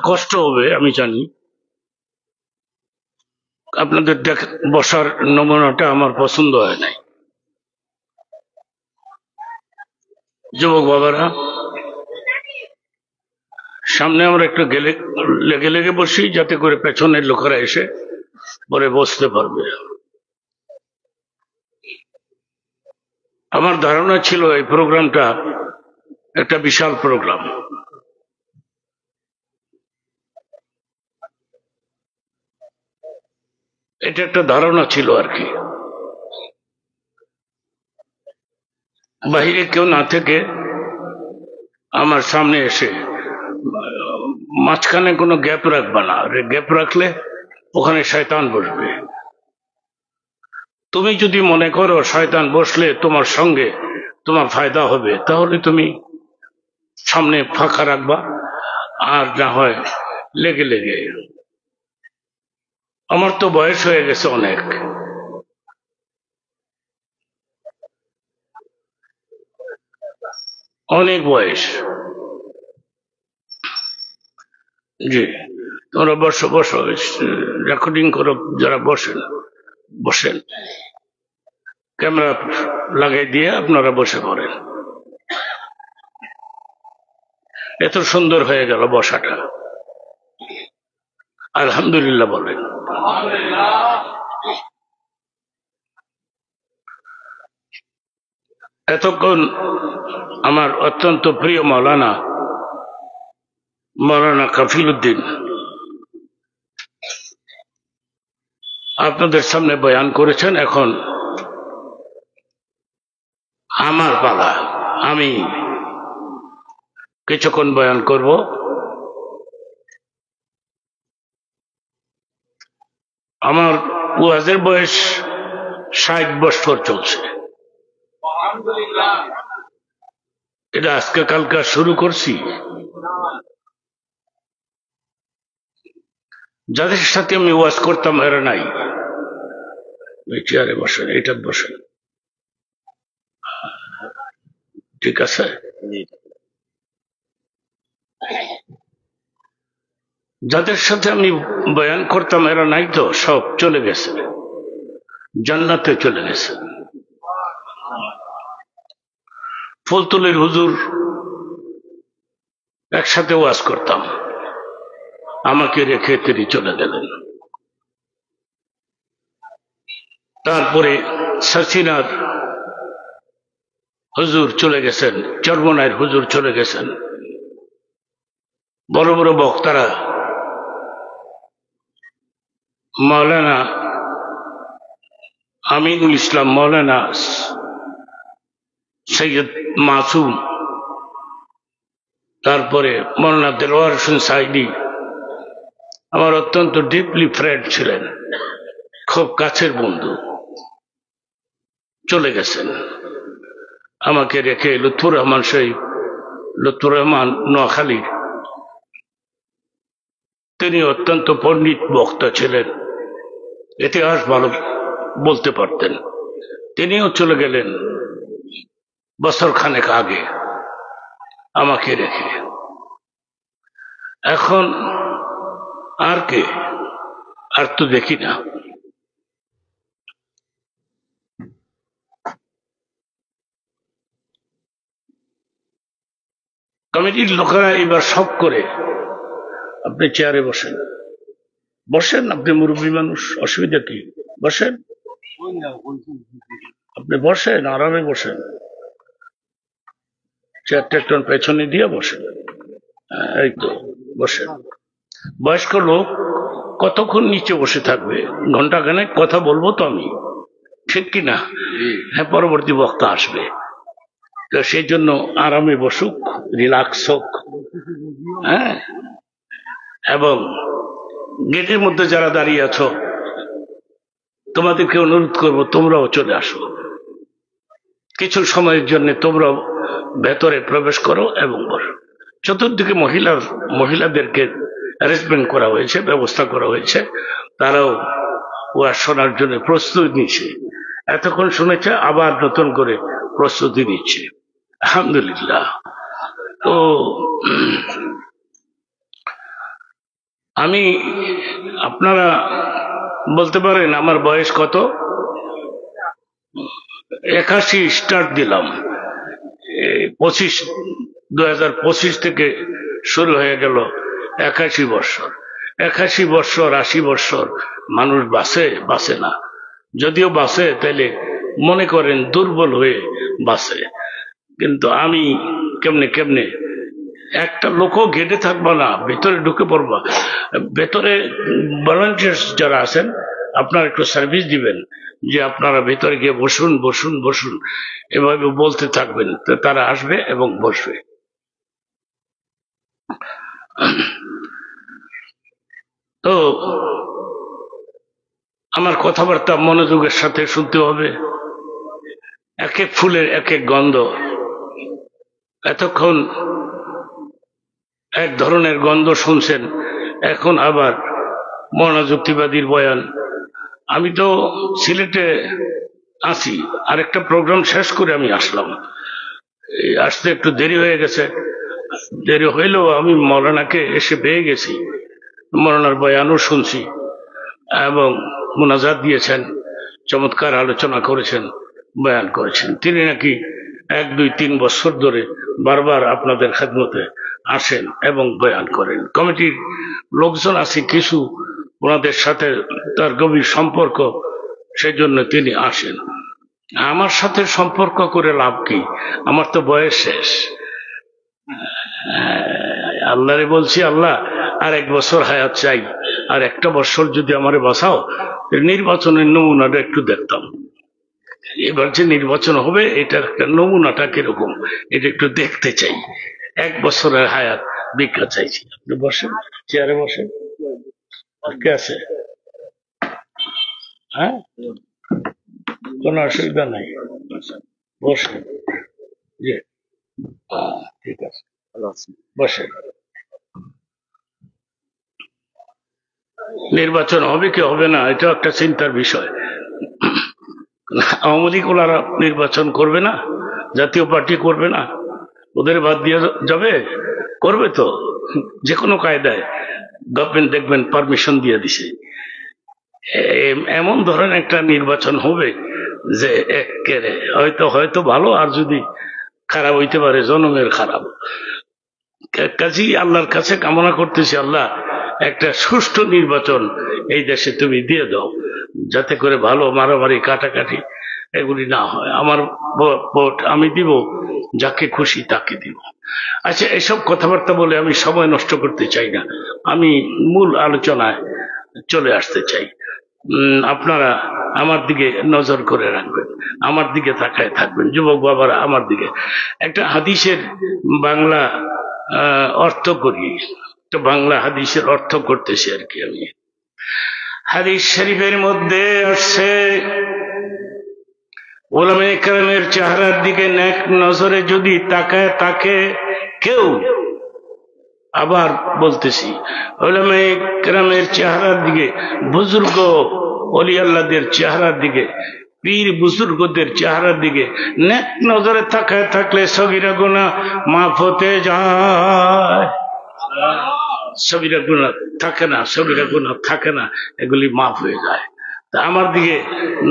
কষ্ট হবে আমি জানি, আপনাদের বসার নমুনাটা আমার পছন্দ হয় নাই। যুবক বাবারা, সামনে আমরা একটু লেগে লেগে বসি, যাতে করে পেছনের লোকেরা এসে পরে বসতে পারবে। আমার ধারণা ছিল এই প্রোগ্রামটা একটা বিশাল প্রোগ্রাম। এটা একটা ধারণা ছিল আর কি। বাহিরে কেউ না থেকে আমার সামনে এসে মাঝখানে কোনো গ্যাপ রাখবা না, গ্যাপ রাখলে ওখানে শয়তান বসবে। তুমি যদি মনে করো শয়তান বসলে তোমার সঙ্গে তোমার ফায়দা হবে, তাহলে তুমি সামনে ফাঁকা রাখবা, আর না হয় লেগে লেগে। আমার তো বয়স হয়ে গেছে অনেক, অনেক বয়স। জি, তোমরা বসো বসো, রেকর্ডিং করো, যারা বসেন বসেন, ক্যামেরা লাগাই দিয়ে আপনারা বসে পড়েন। এত সুন্দর হয়ে গেল বসাটা, আলহামদুলিল্লাহ বলেন। এতক্ষণ আমার অত্যন্ত প্রিয় মৌলানা কাফিল উদ্দিন আপনাদের সামনে বয়ান করেছেন। এখন আমার পালা, আমি কিছুক্ষণ বয়ান করব। আমার ওয়াজের বয়স 60 বছর চলছে। এটা আজকে কালকে শুরু করছি। যাদের সাথে আমি ওয়াজ করতাম এরা নাই। চেয়ারে বসেন, এটা বসেন, ঠিক আছে? যাদের সাথে আমি বয়ান করতাম এরা নাই, তো সব চলে গেছে, জান্নাতে চলে গেছে। ফুলতলির হুজুর একসাথে ওয়াজ করতাম, আমাকে রেখে তিনি চলে গেলেন। তারপরে সাসিনার হুজুর চলে গেছেন, চরমনায়ের হুজুর চলে গেছেন। বড় বড় বক্তারা মাওলানা আমিনুল ইসলাম, মাওলানা সৈয়দ মাসুম, তারপরে মাওলানা দেলোয়ার হোসেন সাইদি আমার অত্যন্ত ডিপলি ফ্রেন্ড ছিলেন, খুব কাছের বন্ধু, চলে গেছেন। আমাকে রেখে লুৎফুর রহমান শহীদ, লুৎফুর রহমান নোয়াখালী, তিনি অত্যন্ত পণ্ডিত বক্তা ছিলেন, ইতিহাস ভালো বলতে পারতেন। তিনিও চলে গেলেন বছর খানেক আগে আমাকে রেখে। এখন আর কে? আর তো দেখি না। কমিটির লোকেরা এবার সব করে, আপনি চেয়ারে বসেন, বসেন, আপনি মুরব্বী মানুষ, অসুবিধা কি? বসেন, আপনি বসেন, আরামে বসেন, চেয়ারটা একটু পেছনে দিয়ে বসেন। এই তো বসেন। বয়স্ক লোক কতক্ষণ নিচে বসে থাকবে? ঘন্টা খানেক কথা বলবো তো আমি, ঠিক কিনা? হ্যাঁ, পরবর্তী বক্তা আসবে, তো সেই জন্য আরামে বসুক, রিল্যাক্স হোক। হ্যাঁ, এবং গেটের মধ্যে যারা দাঁড়িয়ে আছো, তোমাদেরকে অনুরোধ করবো তোমরাও চলে আসো, কিছু সময়ের জন্য তোমরা ভেতরে প্রবেশ করো এবং বসো। চতুর্দিকে মহিলাদেরকে অ্যারেঞ্জমেন্ট করা হয়েছে, ব্যবস্থা করা হয়েছে, তারাও ওয়াজ শোনার জন্য প্রস্তুতি নিচ্ছে। এতক্ষণ শুনেছে, আবার নতুন করে প্রস্তুতি নিচ্ছে, আলহামদুলিল্লাহ। তো আমি আপনারা বলতে পারেন আমার বয়স কত? 81 স্টার্ট দিলাম, 2025 থেকে শুরু হয়ে গেল 81 বছর। 81 বছর 80 বছর মানুষ বাঁচে না, যদিও বাঁচে তাইলে মনে করেন দুর্বল হয়ে বাঁচে। কিন্তু আমি কেমনে কেমনে একটা লোকও ঘেটে থাকবো না, ভেতরে ঢুকে পড়বা। ভেতরে ভলান্টিয়ার্স যারা আছেন আপনারা একটু সার্ভিস দিবেন, যে আপনারা ভেতরে গিয়ে বসুন বসুন বসুন, এভাবে বলতে থাকবেন, তো তারা আসবে এবং বসবে। তো আমার কথাবার্তা মনোযোগের সাথে শুনতে হবে। এক এক ফুলের এক এক গন্ধ। এতক্ষণ এক ধরনের গন্ধ শুনছেন, এখন আবার মনোযুক্তিবাদীর বয়ান। আমি তো সিলেটে আছি, আরেকটা প্রোগ্রাম শেষ করে আমি আসলাম। আসতে একটু দেরি হয়ে গেছে, দেরি হইলেও আমি মৌলানাকে এসে পেয়ে গেছি, মৌলানার বয়ানও শুনছি এবং মোনাজাত দিয়েছেন, চমৎকার আলোচনা করেছেন, বয়ান করেছেন। তিনি নাকি 1, 2, 3 বছর ধরে বারবার আপনাদের খেদমতে আসেন এবং বয়ান করেন। কমিটির লোকজন আছে কিছু, ওনাদের সাথে তার গভীর সম্পর্ক, সেই জন্য তিনি আসেন। আমার সাথে সম্পর্ক করে লাভ কি? আমার তো বয়স শেষ। আল্লাহরে বলছি, আল্লাহ আর 1 বছর হায়াত চাই, আর 1টা বছর যদি আমারে বাঁচাও, নির্বাচনের নমুনাটা একটু দেখতাম। এবার যে নির্বাচন হবে এটার একটা নমুনাটা কিরকম এটা একটু দেখতে চাই। 1 বছরের হায়াত ভিক্ষা চাইছি। আপনি বসেন, চেয়ারে বসেন। কে আছে? হ্যাঁ, কোনো অসুবিধা নাই, বসেন। ঠিক আছে, বসেন। নির্বাচন হবে কি হবে না এটা একটা চিন্তার বিষয়। আওয়ামী লীগ ওনারা নির্বাচন করবে না, জাতীয় পার্টি করবে না, ওদের বাদ দিয়ে যাবে? করবে তো, যে কোনো কায়দায় গভর্নমেন্ট দেখবেন পারমিশন দিয়ে দিছে। এমন ধরনের একটা নির্বাচন হবে যে হয়তো ভালো, আর যদি খারাপ হইতে পারে জনমের খারাপ। কাজী আল্লাহর কাছে কামনা করতেছি, আল্লাহ একটা সুষ্ঠু নির্বাচন এই দেশে তুমি দিয়ে দাও, যাতে করে ভালো মারামারি কাটাকাটি এগুলি না হয়। আমার ভোট আমি দিব, যাকে খুশি তাকে দিব। আচ্ছা, এসব কথাবার্তা বলে আমি সময় নষ্ট করতে চাই না, আমি মূল আলোচনায় চলে আসতে চাই। আপনারা আমার দিকে নজর করে রাখবেন, আমার দিকে তাকায় থাকবেন, যুবক বাবারা আমার দিকে। একটা হাদিসের বাংলা অর্থ করি, তো বাংলা হাদিসের অর্থ করতেছি আর কি। আমি হাদিস শরীফের মধ্যে আসছে, উলামায়ে কেরামের চেহারার দিকে নেক নজরে যদি তাকায় থাকে কেউ, আবার বলতেছি উলামায়ে কেরামের চেহারার দিকে, বুজুর্গ ওলি আল্লাহদের চেহারার দিকে, পীর বুজুর্গদের চেহারার দিকে নেক নজরে তাকায় থাকলে সগীরা গুনাহ মাফ হতে যায়। সগীরা গুনাহ থাকে না, সগীরা গুনাহ থাকে না, এগুলি মাফ হয়ে যায়। তা আমার দিকে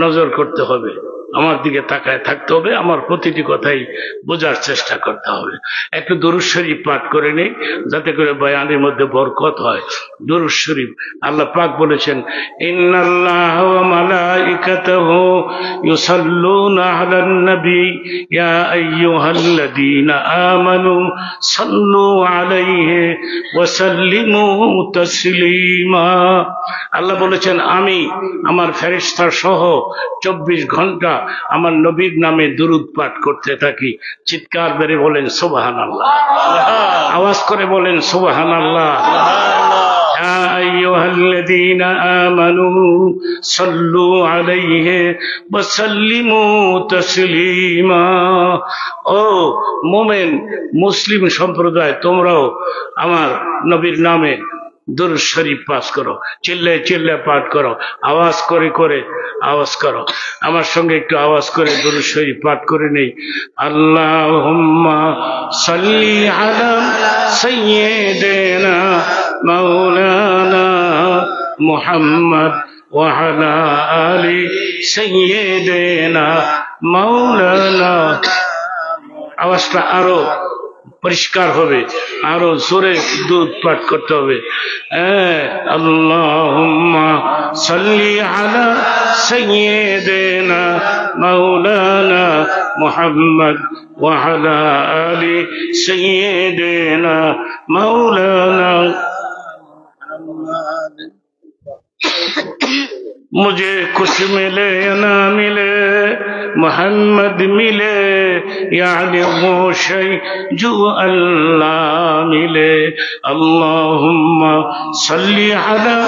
নজর করতে হবে, আমার দিকে তাকায় থাকতে হবে, আমার প্রতিটি কথাই বোঝার চেষ্টা করতে হবে। একটু দরুদ শরীফ পাঠ করে নেই, যাতে করে বয়ানের মধ্যে বরকত হয়। দরুদ শরীফ, আল্লাহ পাক বলেছেন, ইন্নাল্লাহ ওয়া মালাইকাতাহু ইউসাল্লুনা আলান নবী ইয়া আইয়ুহাল্লাযীনা আমানু সাল্লু আলাইহি ওয়া সাল্লিমু তাসলিমা। আল্লাহ বলেছেন, আমি আমার ফেরেশতা সহ 24 ঘন্টা আমার নবীর নামে দুরূদ পাঠ করতে থাকি। চিৎকার বেড়ে বলেন সুবহানাল্লাহ, আওয়াজ করে বলেন সুবহানাল্লাহ। ইয়া আইয়ুহাল্লাযীনা আমানু সাল্লু আলাইহি ওয়া সাল্লিমু তাসলিমা। ও মুমিন মুসলিম সম্প্রদায়, তোমরাও আমার নবীর নামে দুরূদ শরীফ পাঠ করো, চিল্লায় চিল্লায় পাঠ করো, আওয়াজ করে করে আওয়াজ করো। আমার সঙ্গে একটু আওয়াজ করে দুরূদ শরীফ পাঠ করে নেই। আল্লাহুম্মা সাল্লি আলা সাইয়্যিদিনা মাওলানা محمد وعلى آل سيدنا مولانا আওয়াজটা আরো পরিষ্কার হবে, আরো জোরে দুধ পাঠ করতে হবে। আল্লাহুম্মা সাল্লি আলা সাইয়্যিদিনা মাওলানা মুহাম্মদ ওয়া আলা আলি সাইয়্যিদিনা মাওলানা। मुझे कुछ मिले या ना मिले मोहम्मद मिले, यानी वो शै जो अल्लाह मिले। अल्लाहुम्मा सल्ली अला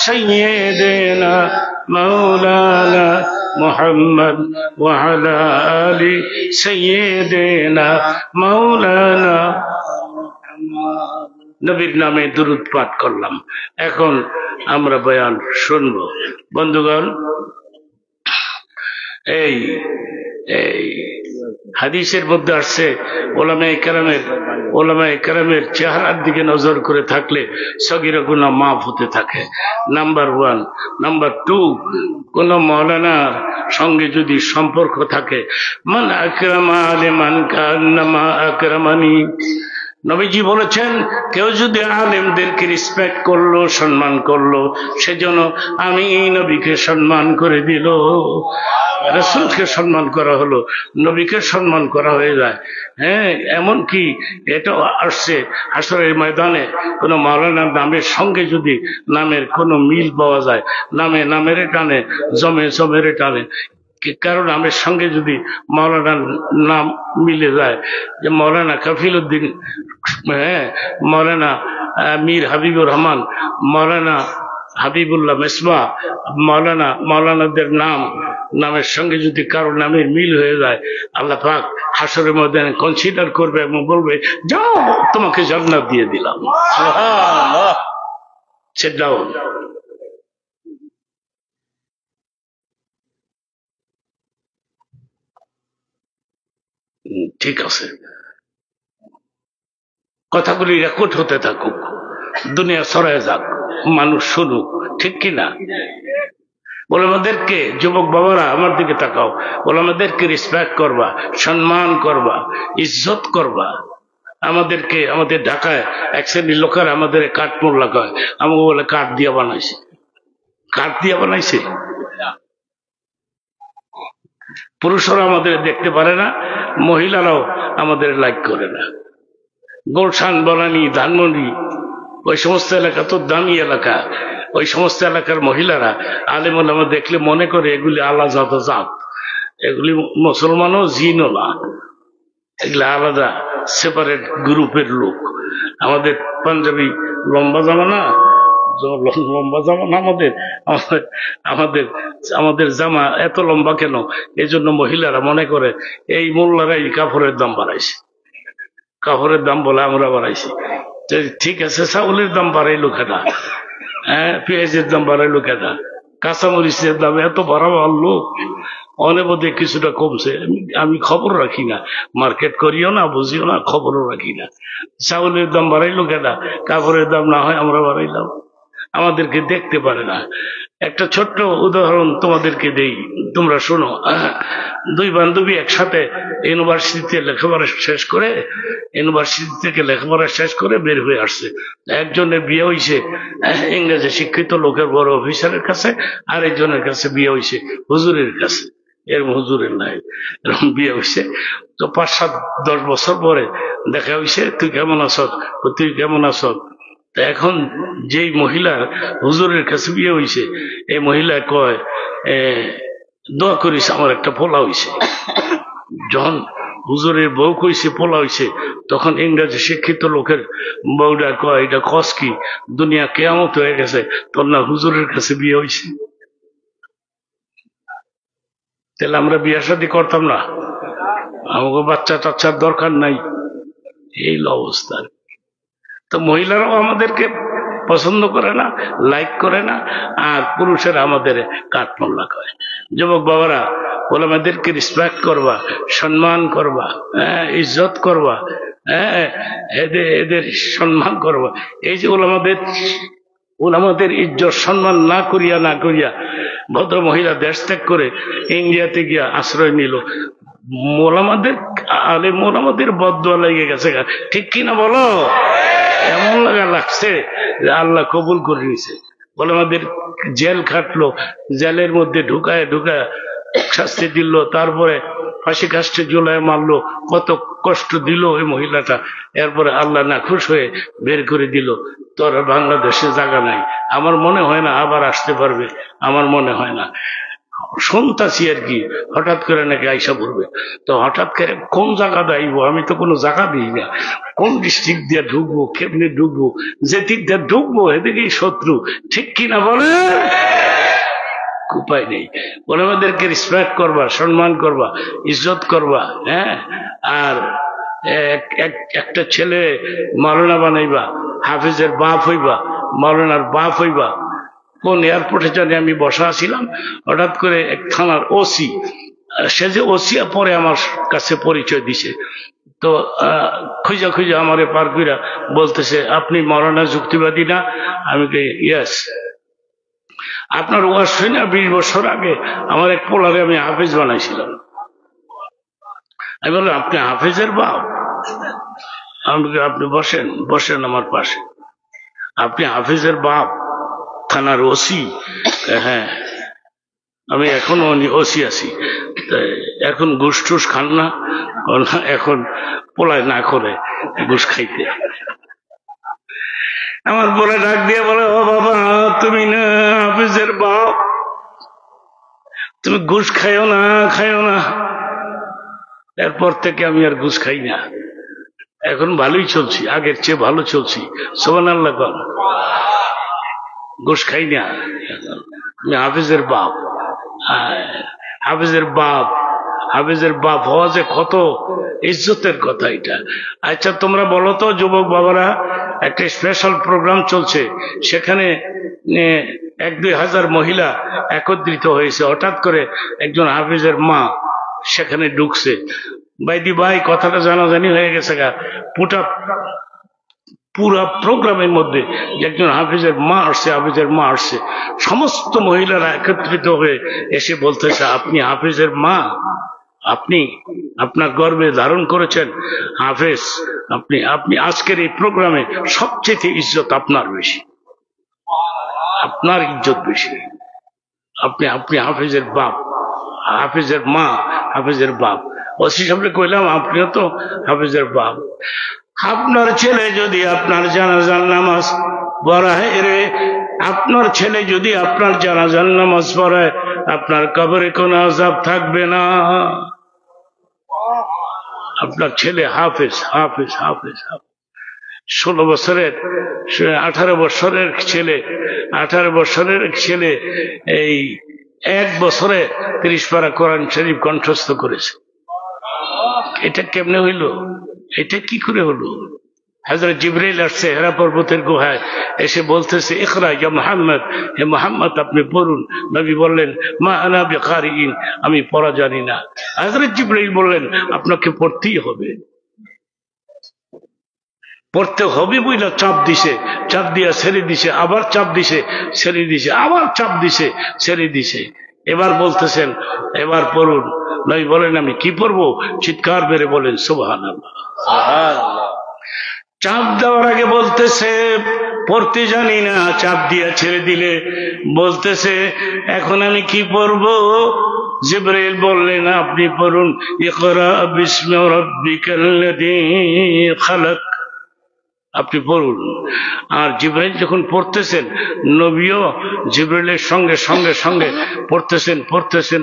सय्यिदिना मौलाना मुहम्मद व अला आलि सय्यिदिना मौलाना। নবীর নামে দুরূদ পাঠ করলাম। এখন আমরা বয়ান শুনব। বন্ধুগণ, এই হাদিসের মধ্যে আসছে ওলামায়ে কেরামের চেহারার দিকে নজর করে থাকলে সগীরা গুনাহ মাফ হতে থাকে। নাম্বার 1। নাম্বার 2, কোন মাওলানার সঙ্গে যদি সম্পর্ক থাকে, মান আকরামা আলিমান কান্নামা আকরামানি। নবীজি বলেছেন, কেউ যদি আলেমদেরকে রেসপেক্ট করলো, সম্মান করলো, সেজন্য আমি নবীকে সম্মান করে দিল। রাসূলকে সম্মান করা হলো, নবীকে সম্মান করা হয়ে যায়। এমনকি এটাও আসছে হাসরের ময়দানে কোন মাওলানার নামের সঙ্গে যদি নামের কোনো মিল পাওয়া যায়, নামের টানে, জমের টানে, কারণ নামের সঙ্গে যদি মাওলানার নাম মিলে যায়, যে মৌলানা কফিল উদ্দিন, মৌলানা মীর হাবিবুর রহমান, মৌলানা হাবিবুল্লাহ মেসবা, মৌলানাদের নামের সঙ্গে যদি কারো নামের মিল হয়ে যায়, আল্লাহ পাক হাসরের ময়দানে কনসিডার করবে এবং বলবে, যাও, তোমাকে জান্নাত দিয়ে দিলাম। সুবহানাল্লাহ। Sit down. ঠিক আছে, কথাগুলি রেকর্ড হতে থাকুক, দুনিয়া ছড়ায় যাক, মানুষ শুনুক, ঠিক কিনা? ওলামাদেরকে, যুবক বাবারা আমার দিকে তাকাও, ওলামাদেরকে রেসপেক্ট করবা, সম্মান করবা, ইজ্জত করবা। আমাদের ঢাকায় এক শ্রেণীর লোকের আমাদের কাঠ মোল্লা কয়, আমাকে বলে কাঠ দিয়া বানাইছে। পুরুষরা আমাদের দেখতে পারে না, মহিলারাও আমাদের লাইক করে না। গুলশান, বনানী, ধানমন্ডি, ওই সমস্ত এলাকা তো দামি এলাকা। ওই সমস্ত এলাকার মহিলারা আলেম ওলামা দেখলে মনে করে এগুলি আলাদা জাত, এগুলি মুসলমানও জিনও না, এগুলি আলাদা সেপারেট গ্রুপের লোক। আমাদের পাঞ্জাবি লম্বা জামা না, আমাদের জামা এত লম্বা কেন? এই জন্য মহিলারা মনে করে এই মোল্লারাই কাপড়ের দাম বাড়াইছে, কাপড়ের দাম বলে আমরা বাড়াইছি। ঠিক আছে, চাউলের দাম বাড়াইলো কেনা, পেঁয়াজের দাম বাড়াইলো কেনা, কাঁচামরিচের দাম এত বাড়ালো, অনেবদে কিছুটা কমছে। আমি খবর রাখি না, মার্কেট করিও না, বুঝিও না, খবরও রাখি না। চাউলের দাম বাড়াইলো কেনা, কাপড়ের দাম না হয় আমরা বাড়াইলাম। আমাদেরকে দেখতে পারে না। একটা ছোট্ট উদাহরণ তোমাদেরকে দেই, তোমরা শোনো। দুই বান্ধবী একসাথে ইউনিভার্সিটি থেকে লেখাপড়া শেষ করে বের হয়ে আসছে। একজনের বিয়ে হয়েছে ইংরেজি শিক্ষিত লোকের বড় অফিসারের কাছে, আর একজনের কাছে বিয়ে হয়েছে হুজুরের কাছে। এরকম হুজুরের নাই, এরকম বিয়ে হয়েছে। তো 5-7-10 বছর পরে দেখা হয়েছে, তুই কেমন আছ? এখন যেই মহিলা হুজুরের কাছে বিয়ে হয়েছে, এই মহিলা কয়, দোয়া করিস আমার একটা পোলা হয়েছে। যখন হুজুরের বউ কইছে পোলা হয়েছে, তখন ইংরেজি শিক্ষিত লোকের বউটা কয়, এটা কস কি? দুনিয়া কেয়ামত হয়ে গেছে, তোর না হুজুরের কাছে বিয়ে হয়েছে? তাহলে আমরা বিয়ে শাদী করতাম না? আমাকে বাচ্চা টাচ্চার দরকার নাই, এই অবস্থা। তো মহিলারাও আমাদেরকে পছন্দ করে না, লাইক করে না, আর পুরুষেরা আমাদের কাঠমোল্লা করে। যুবক বাবারা, ওলামাদেরকে রেসপেক্ট করবা, সম্মান করবা, ইজ্জত করবা, এদের সম্মান করবা। এই যে ওলামাদের ইজ্জত সম্মান না করিয়া ভদ্র মহিলা দেশ ত্যাগ করে ইন্ডিয়াতে গিয়া আশ্রয় নিল। মোলামাদের বদদুয়া লেগে গেছে, ঠিক কিনা বলো? এমন লাগছে যে আল্লাহ কবুল করে নিছে। মোলামাদের জেল খাটলো, জেলের মধ্যে ঢুকায় শাস্তি দিল, তারপরে ফাঁসি কাস্টে ঝুলায় মারলো, কত কষ্ট দিল ওই মহিলাটা। এরপরে আল্লাহ নাখুশ হয়ে বের করে দিল। তোর বাংলাদেশে জায়গা নাই। আমার মনে হয় না আবার আসতে পারবে, আমার মনে হয় না। শুনতাছি আর কি, হঠাৎ করে নাকি আইসা পড়বে। তো হঠাৎ করে কোন জায়গা দেবো, আমি তো কোনো জায়গা দিই না। কোন ডিস্ট্রিক্ট দিয়ে ঢুকবো, কেমনি ঢুকবো, যে দিক দিয়ে ঢুকবো এদিকেই শত্রু, ঠিক কিনা বলে? উপায় নেই। বলে আমাদেরকে রেসপেক্ট করবা, সম্মান করবা, ইজ্জত করবা। হ্যাঁ, আর একটা ছেলে মাওলানা বানাইবা, হাফিজের বাপ হইবা, মাওলানার বাপ হইবা। কোন এয়ারপোর্টে জানি আমি বসা ছিলাম, হঠাৎ করে এক থানার ওসি, সে যে ওসি পরে আমার কাছে পরিচয় দিছে। তো খুঁজা আমারে পার কইরা বলতেছে, আপনি মাওলানা যুক্তিবাদী না? আমি কই ইয়েস। আপনার ওয়াজ শুনে 20 বছর আগে আমার এক পোলারে আমি হাফিজ বানাইছিলাম। আমি বললাম, আপনি হাফিজের বাপ? আপনি বসেন আমার পাশে। আপনি হাফিজের বাপ, থানার ওসি? হ্যাঁ, আমি এখনো ওসি আছি। এখন ঘুষ টুস খান না? এখন পোলায় না করে ঘুষ খাইতে। আমার বলে ডাক দিয়ে বলে, ও বাবা, তুমি না হাফিজের বাপ, তুমি ঘুষ খাইও না। এরপর থেকে আমি আর ঘুষ খাই না। এখন ভালোই চলছি, আগের চেয়ে ভালো চলছি। সুবহানাল্লাহ বল। ঘুষ খাই না, আমি হাফিজের বাপ। হাফিজের বাপ হওয়া যে কত ইজ্জতের কথা এটা। আচ্ছা, তোমরা বলো তো যুবক বাবারা, একটা স্পেশাল প্রোগ্রাম চলছে, সেখানে 1-2 হাজার মহিলা একত্রিত হয়েছে। হঠাৎ করে একজন হাফিজের মা সেখানে ঢুকছে। ভাই কথাটা জানাজানি হয়ে গেছে গা, পুরা প্রোগ্রামের মধ্যে একজন হাফিজের মা আসছে। সমস্ত মহিলারা একত্রিত হয়ে এসে বলতেছে, আপনি হাফিজের মা, আপনি আপনার গর্বে ধারণ করেছেন হাফেজ, আপনি আজকের এই প্রোগ্রামে সবচেয়ে ইজ্জত আপনার বেশি, আপনার ইজ্জত বেশি। আপনি হাফিজের বাপ, হাফিজের মা, হাফিজের বাপ। ওসি সাহেবকে কইলাম, আপনিও তো হাফিজের বাপ। আপনার ছেলে যদি আপনার জানাজার নামাজ পড়ায় রে, আপনার ছেলে যদি আপনার জানাজার নামাজ পড়ায়, আপনার কবরে কোনো আযাব থাকবে না। আপনার ছেলে হাফেজ। 16 বছরের 18 বছরের ছেলে এই 1 বছরে 30 পারা কোরআন শরীফ কণ্ঠস্থ করেছে। এটা কেমনে হইল? এটা কি করে হলো? হযরত জিবরাইল আসছে হেরা পর্বতের গুহায়, এসে বলতেছে, ইকরা ইয়া মুহাম্মদ, হে মুহাম্মদ আপনি পড়ুন। নবী বললেন, মা আনা বিকারিন, আমি পড়া জানি না। হযরত জিবরাইল বললেন, আপনাকে পড়তেই হবে। পড়তে হবে বইলা চাপ দিয়া ছেড়ে দিছে, আবার চাপ দিছে, ছেড়ে দিছে, আবার চাপ দিছে, ছেড়ে দিছে। এবার বলতেছেন, এবার পড়ুন। নবী বলেন, আমি কি পড়বো? চিৎকার বেড়ে বলেন সুবহানাল্লাহ। চাপ দেওয়ার আগে বলতেছে, পড়তে জানি না। চাপ দিয়া ছেড়ে দিলে বলতেছে, এখন আমি কি পড়বো? জিবরাইল বললেন, আপনি পড়ুন, ইকরা বিসমি রাব্বিকাল্লাযী খালাক, আপনি পড়ুন। আর জিবরাইল যখন পড়তেছেন, নবীও জিবরাইলের সঙ্গে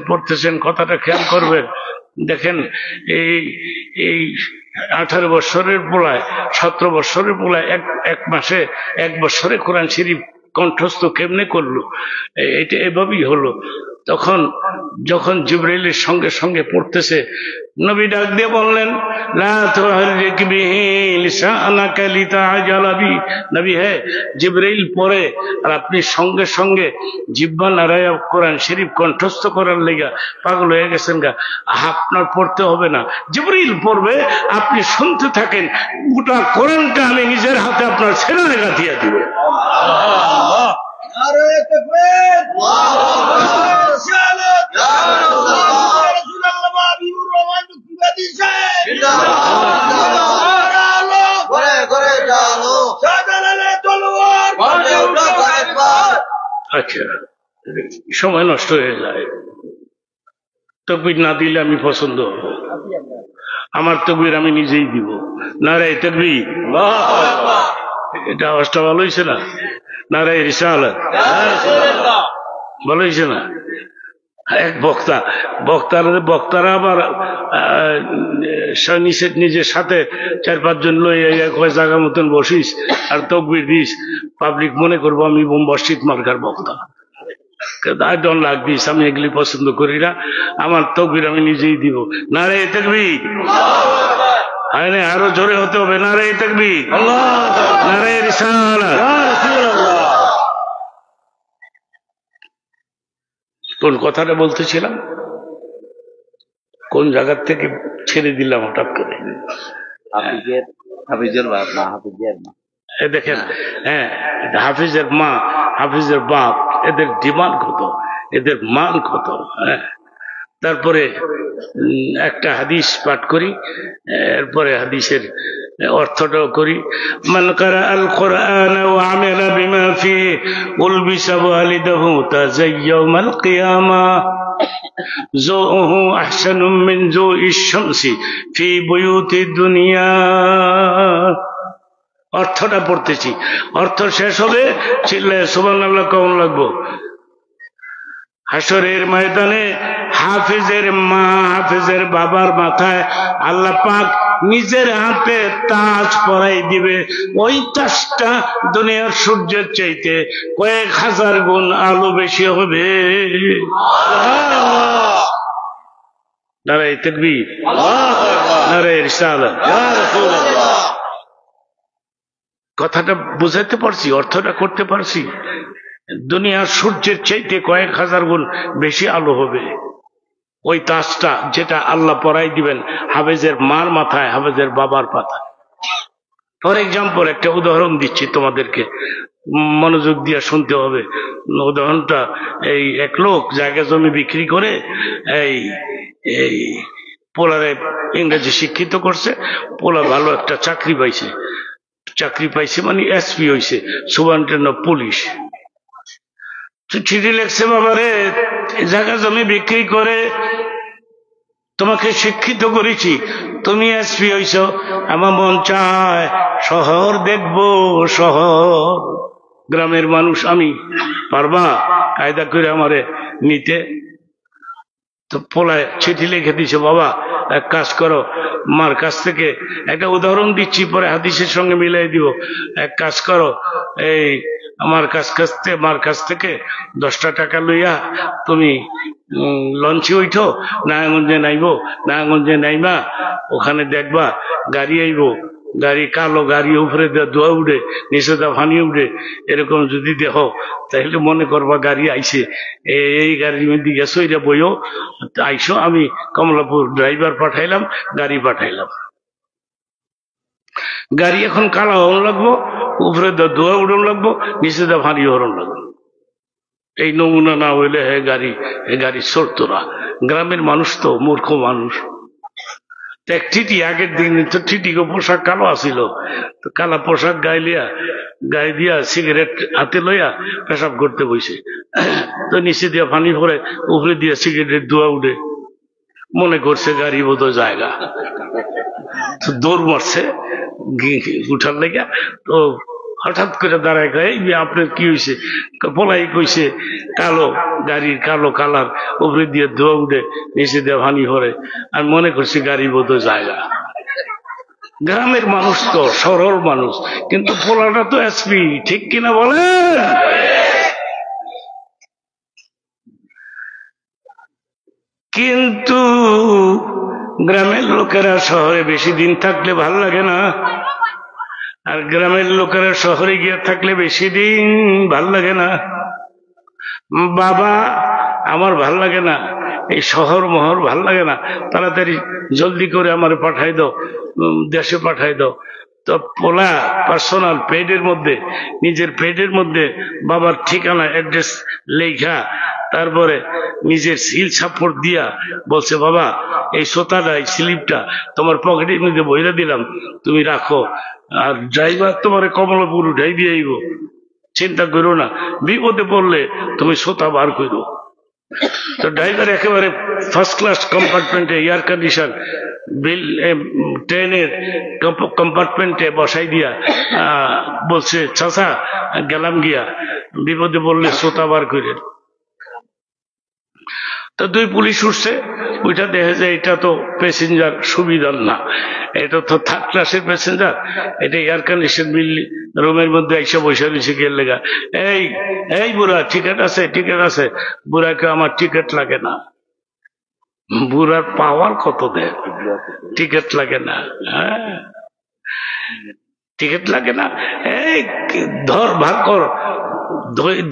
পড়তেছেন। কথাটা খেয়াল করবেন। দেখেন, এই 18 বছরের পোলায়, 17 বছরের পোলায় এক বছরে কোরআন শরীফ কণ্ঠস্থ কেমনে করলো? এটা এভাবেই হলো। যখন জিবরাইলের সঙ্গে পড়তেছে, নবী ডাক দিয়ে বললেন, লা তুহাররিক বিহি লিসানাকা লিতাআজালা বি। নবী, হে জিবরাইল পড়ে, আর আপনি সঙ্গে জিহ্বা নাড়ায়া কোরআন শরীফ কণ্ঠস্থ করার লেগা পাগল হয়ে গেছেন গা। আপনার পড়তে হবে না, জিবরাইল পড়বে, আপনি শুনতে থাকেন। গোটা কোরআনটা আমি নিজের হাতে আপনার ছেলের গাঁথিয়া দিব। আচ্ছা, সময় নষ্ট হয়ে যায়। তকবির না দিলে আমি পছন্দ হবো, আমার তকবির আমি নিজেই দিব। নারায়ে তাকবীর। এটা আওয়াজটা ভালো হয়েছে না? নারায়ে রিসালাত ভালো হয়েছে না? এক বক্তারা আবার নিজের সাথে 4-5 জন লইয়া কয় জায়গা মতন বসিস আর তকবির দিস, পাবলিক মনে করবো আমি মসজিদ মার্কার বক্তা। আই ডোন্ট লাইক দিস, আমি এগুলি পছন্দ করি না, আমার তকবির আমি নিজেই দিব। নারায়ে তাকবীর। আরো জোরে হতে হবে। নারায়ে তাকবীর, নারায়ে রিসালাত। কোন কথাটা বলতেছিলাম, কোন জায়গার থেকে ছেড়ে দিলাম হঠাৎ করে? দেখেন, হ্যাঁ, হাফিজের মা, হাফিজের বাপ, এদের ডিমান্ড কত, এদের মান কত। হ্যাঁ, তারপরে একটা হাদিস পাঠ করি, এরপরে হাদিসের অর্থটাও করি। মান কারা আল কোরআন ওয়া আমিলা বিমা ফিহি উলবিসা ওয়ালিদাহু তাযায়্যাউমাল কিয়ামা যুহু আহসানু মিন যুইশ শামসি ফি বুয়ুতি দুনিয়া। অর্থটা পড়তেছি, অর্থ শেষ হবে চিল্লায় সুবহানাল্লাহ কেমন লাগবো? হাসরের ময়দানে হাফিজের মা, হাফিজের বাবার মাথায় আল্লাহ পাক নিজের হাতে তাজ পরাই দিবে। ওই তাজটা দুনিয়ার সূর্যের চাইতে কয়েক হাজার গুণ আলো বেশি হবে। নারায়ে তাকবীর, নারায়ে রিসালাত। কথাটা বুঝাতে পারছি? অর্থটা করতে পারছি? দুনিয়ার সূর্যের চাইতে কয়েক হাজার গুণ বেশি আলো হবে ওই তাজটা, যেটা আল্লাহ পরাই দিবেন হাফেজের মার মাথায়, হাফেজের বাবার মাথায়। ফর এক্সাম্পল, একটা উদাহরণ দিচ্ছি তোমাদেরকে, মনোযোগ দিয়ে শুনতে হবে। উদাহরণটা, এই এক লোক জায়গা জমি বিক্রি করে এই এই পোলারে ইংরেজি শিক্ষিত করছে, পোলা ভালো একটা চাকরি পাইছে। চাকরি পাইছে মানে এসপি হয়েছে, সুপারিনটেন্ডেন্ট অফ পুলিশ। চিঠি লেখছে, বাবারে জায়গা জমি বিক্রি করে তোমাকে শিক্ষিত করেছি, তুমি এসপি হইছ, আমার মন চায় শহর দেখবো, শহর। গ্রামের মানুষ আমি, পারবা কায়দা করে আমারে নিতে? তো পোলায় চিঠি লিখে দিছে, বাবা এক কাজ করো, মার কাছ থেকে, একটা উদাহরণ দিচ্ছি পরে হাদিসের সঙ্গে মিলাই দিব, এক কাজ করো, এই আমার মার কাছ থেকে 10টা টাকা লইয়া তুমি লঞ্চে উঠো, নারায়ণগঞ্জে নাইবো, নারায়ণগঞ্জে নাইবা ওখানে দেখবা গাড়ি আইবো, গাড়ি কালো, গাড়ি উপরে ধোয়া উঠে, নিচে দা পানি উঠে, এরকম যদি দেখো তাহলে মনে করবা গাড়ি আইছে, এই গাড়ির মধ্যে গেছো, এটা বইও আইসো। আমি কমলাপুর ড্রাইভার পাঠাইলাম, গাড়ি পাঠাইলাম, গাড়ি এখন কালা হরণ লাগবো, উপরে ধোয়া উড়ন লাগবো, নিচে দা পানি হরণ লাগবো। এই নমুনা না হইলে হে গাড়ি চড়তো না। গ্রামের মানুষ তো মূর্খ মানুষ। এক টিটি, আগের দিন তো টিটিকে পোশাক কালো আসিল, তো কালা পোশাক গায়ে দিয়া সিগারেট হাতে লইয়া পেশাব করতে বসে, তো নিচে দিয়া পানি পরে, উপরে দিয়া সিগারেট ধোয়া উঠে, মনে করছে গাড়ি বোধ জায়গা, তো দৌড় মারছে উঠার লেগা। তো হঠাৎ করে দাঁড়ায় গায়ে, আপনার কি হয়েছে? বলাই কইছে কালো, গাড়ির কালো কালার, উপরে দিয়ে ধোয়া উঠে, নিচে দিয়ে পানি পরে, আমি মনে করছি গাড়ি বোধ জায়গা। গ্রামের মানুষ তো সরল মানুষ, কিন্তু পোলাটা তো এসপি, ঠিক কিনা বলেন? কিন্তু গ্রামের লোকেরা শহরে বেশি দিন থাকলে ভাল লাগে না, আর গ্রামের লোকেরা শহরে গিয়ে থাকলে বেশি দিন ভাল লাগে না। বাবা আমার ভাল লাগে না, এই শহর মহর ভাল লাগে না, তাড়াতাড়ি জলদি করে আমার পাঠাই দাও, দেশে পাঠাই দাও। তো পোলা পার্সোনাল পেডের মধ্যে, নিজের পেডের মধ্যে বাবার ঠিকানা অ্যাড্রেস লেখা, তারপরে নিজের সিল সাপোর্ট দিয়া বলছে, বাবা এই সোতাটা, এই স্লিপটা তোমার পকেটের মধ্যে বইরা দিলাম, তুমি রাখো, আর ড্রাইভার তোমার কমলাপুর উঠাই দিয়ে আইব। চিন্তা করো না, বিপদে পড়লে তুমি সোতা বার করো। তো ড্রাইভার একেবারে ফার্স্ট ক্লাস কম্পার্টমেন্টে এয়ার কন্ডিশন ট্রেনের কম্পার্টমেন্টে বসাই দিয়া বলছে, চাচা গেলাম গিয়া, বিপদে পড়লে সোতা বার করে। তো দুই পুলিশ উঠছে, ওইটা দেখে যে এটা তো প্যাসেঞ্জার সুবিধার না, এটা তো থার্ড ক্লাসের প্যাসেঞ্জার, এটা এয়ার কন্ডিশন রুমের মধ্যে এসে বসে রয়েছে গিয়ে লেগা। এই এই বুড়া টিকিট আছে, টিকিট আছে। বুড়াকে আমার টিকিট লাগে না। বুড়ার পাওয়ার কত দেয়, টিকিট লাগে না। হ্যাঁ, টিকিট লাগে না। এই ধর, ভার কর,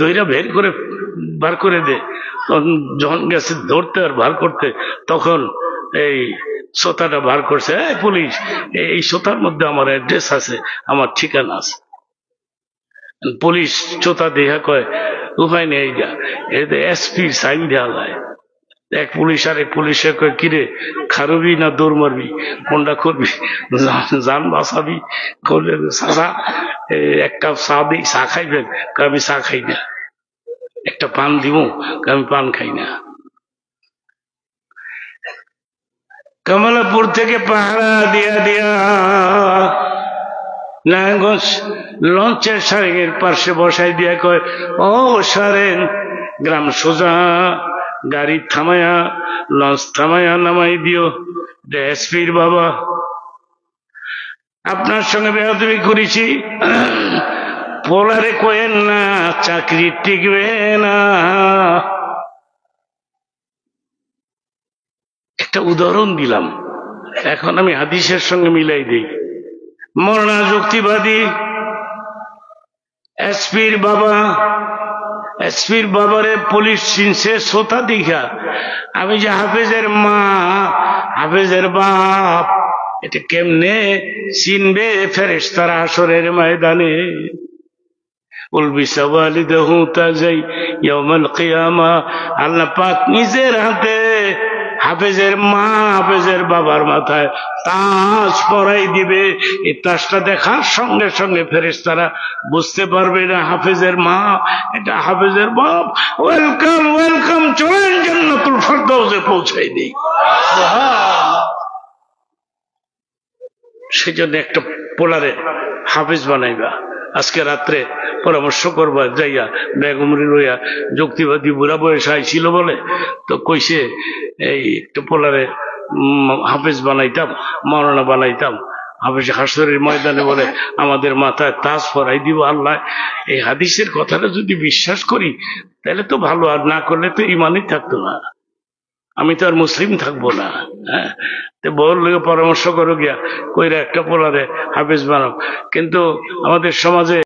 দইরা বের করে বার করে দে। যখন গেছে ধরতে আর বার করতে, তখন এই সোতাটা বার করছে। এই পুলিশ, এই সোতার মধ্যে আমার অ্যাড্রেস আছে, আমার ঠিকানা আছে। পুলিশ চোতা দেখা কয়, উপায় নেই, এতে এসপি সাইন দেওয়া যায়। এক পুলিশ আর এক পুলিশে কয়, কিরে খারবি না দৌড় মারবি, কোনটা করবি, জান বাঁচাবি? করলে চাচা এক কাপ চা দিই, চা খাইবেন? আমি চা খাই না। একটা পান দিব? আমি পান খাই না। কমলাপুর থেকে পাহারা দিয়া দিয়া নারায়ণগঞ্জ লঞ্চের সারের পাশে বসাই দিয়া কয়, ও সারেন, গ্রাম সোজা গাড়ি থামায়া লঞ্চ থামায়া নামাই দিও। এসপির বাবা, আপনার সঙ্গে বেয়াদবি করেছি, পোলারে কয়েন না, চাকরি টিকবে না। একটা উদাহরণ দিলাম, এখন আমি হাদিসের সঙ্গে মিলাই দিই। মরনা যুক্তিবাদী এসপির বাবা, এসপির বাবারে পুলিশ চিনছে সোতা দীঘা। আমি যে হাফেজের মা, হাফেজের বাপ, এটা কেমনে চিনবে ফেরেশতারা হাসরের ময়দানে? আল্লাহ পাক নিজের হাতে হাফেজের মা, হাফেজের বাবার মাথায় তাজ পরাই দিবে। এই তাজটা দেখার সঙ্গে সঙ্গে ফেরেশতারা বুঝতে পারবে না হাফেজের মা, এটা হাফেজের বাপ। ওয়েলকাম ওয়েলকাম, চলেন জান্নাতুল ফেরদাউসে পৌঁছাই দিই। সেজন্য একটা পোলারে হাফেজ বানাইবা। আজকে রাত্রে পরামর্শ করবা, যাইয়া বেগমরি রইয়া যুক্তিবাদী বুড়া বয়স আইছিল বলে, তো কইছে এই একটা পোলারে হাফেজ বানাইতাম, মাওলানা বানাইতাম। হাফেজ হাসরের ময়দানে বলে আমাদের মাথায় তাজ পরাই দিব আল্লাহ। এই হাদিসের কথাটা যদি বিশ্বাস করি তাহলে তো ভালো, আর না করলে তো ইমানই থাকতো না, আমি তো আর মুসলিম থাকবো না। হ্যাঁ, তো বউর লোকে পরামর্শ করো গিয়া, কইরা একটা পোলারে হাফেজ বানাও। কিন্তু আমাদের সমাজে